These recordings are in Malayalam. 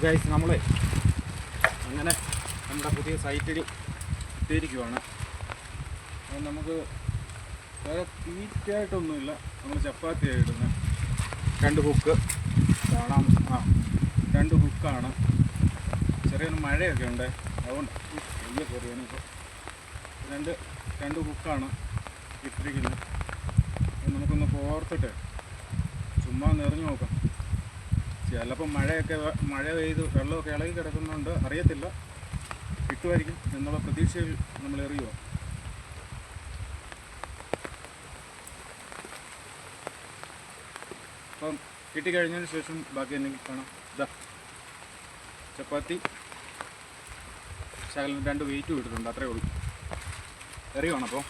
ഗൈസ് നമ്മളെ അങ്ങനെ നമ്മുടെ പുതിയ സൈറ്റിൽ എത്തിയിരിക്കുവാണ്. നമുക്ക് വേറെ തീറ്റയായിട്ടൊന്നുമില്ല, നമ്മൾ ചപ്പാത്തി ആയിടുന്ന 2 ഹുക്ക് കാണാം. 2 ഹുക്കാണ്. ചെറിയൊരു മഴയൊക്കെ ഉണ്ട്, അതുകൊണ്ട് വലിയ കയറിയാണ് ഇപ്പോൾ. 2 ഹുക്കാണ് ഇട്ടിരിക്കുന്നത്. നമുക്കൊന്ന് കോർത്തിട്ട് ചുമ്മാ നിറഞ്ഞു നോക്കാം. ചിലപ്പോൾ മഴ പെയ്ത് വെള്ളമൊക്കെ ഇളകി കിടക്കുന്നുണ്ട്, അറിയത്തില്ല, കിട്ടുമായിരിക്കും എന്നുള്ള പ്രതീക്ഷയിൽ നമ്മൾ എറിയുക. അപ്പം കിട്ടിക്കഴിഞ്ഞതിന് ശേഷം ബാക്കി എന്തെങ്കിലും കാണാം. ഇതാ ചപ്പാത്തി ശകലം 2 വെയിറ്റും ഇട്ടിട്ടുണ്ട്, അത്രയേ ഉള്ളൂ. എറിയുവാണ്. അപ്പോൾ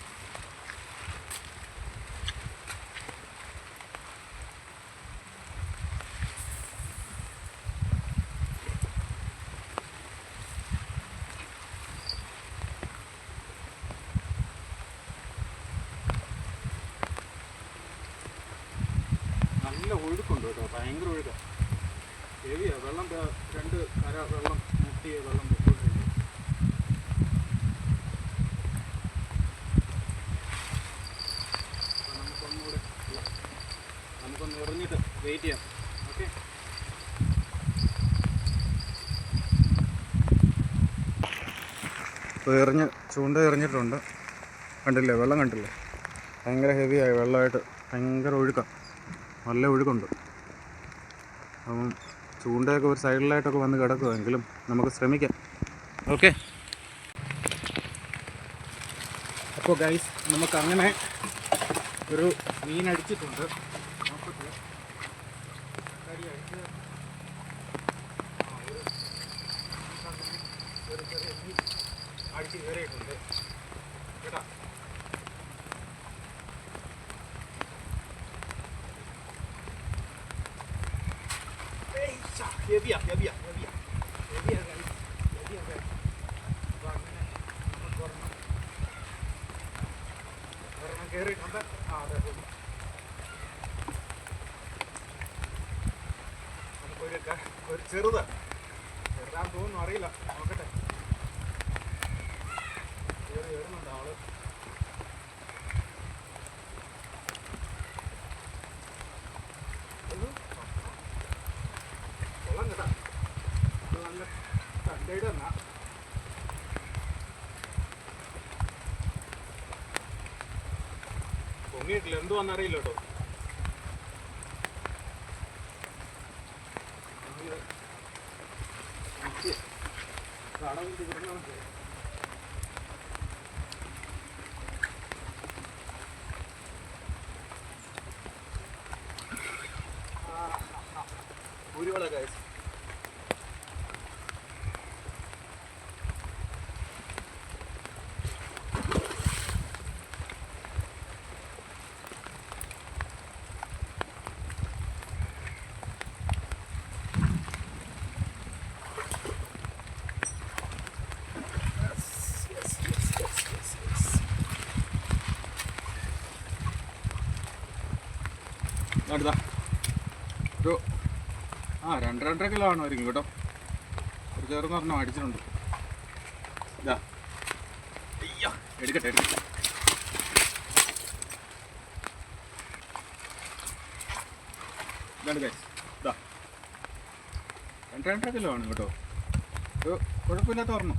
നല്ല ഒഴുക്കുണ്ട് കേട്ടോ, ഭയങ്കര ഒഴുക്കാണ്. ഹെവിയാണ് വെള്ളം. 2 കര വെള്ളം മുട്ടിയ വെള്ളം പൊക്കോണ്ടിരിക്കും. നമുക്കൊന്ന് എറിഞ്ഞിട്ട് വെയിറ്റ് ചെയ്യാം. ഓക്കെ, ഇപ്പോൾ ചൂണ്ട എറിഞ്ഞിട്ടുണ്ട്. കണ്ടില്ലേ, വെള്ളം കണ്ടില്ലേ, ഭയങ്കര ഹെവിയായി വെള്ളമായിട്ട്, ഭയങ്കര ഒഴുക്കാണ്, നല്ല ഒഴുക്കുണ്ട്. അപ്പം ചൂണ്ടയൊക്കെ ഒരു സൈഡിലായിട്ടൊക്കെ വന്ന് കിടക്കുമെങ്കിലും നമുക്ക് ശ്രമിക്കാം. ഓക്കെ, അപ്പോൾ ഗൈസ് നമുക്കങ്ങനെ ഒരു മീൻ അടിച്ചിട്ടുണ്ട്. അടിച്ച് കയറിയിട്ടുണ്ട് കേട്ടോ. ഹെവിയാ കയറിയിട്ടുണ്ട്. അതെ, നമുക്കൊരു ചെറുതാൻ തോന്നുന്നു, അറിയില്ല, നോക്കട്ടെ. കയറുന്നുണ്ട് ആള്. കൊള്ളാം കേട്ടാ, നല്ല തണ്ടയുടെ എന്നാ. പൊങ്ങിയിട്ടില്ല, എന്തുവാന്നറിയില്ല കേട്ടോ. കടവിട്ട് കിടന്നു. ഒരുപാട് ഗൈസ്, അടുത്താ ഒരു 2-2.5 കിലോ ആണായിരിക്കും കേട്ടോ. ഒരു ചേർന്ന് പറഞ്ഞാൽ അടിച്ചിട്ടുണ്ട്. ഇതാ, അയ്യോ, എടുക്കട്ടെ. ഇതാണ് ഗൈസ്, ഇതാ 2-2.5 കിലോ ആണ് കേട്ടോ. ഒരു കുഴപ്പമില്ലാത്ത പറഞ്ഞു.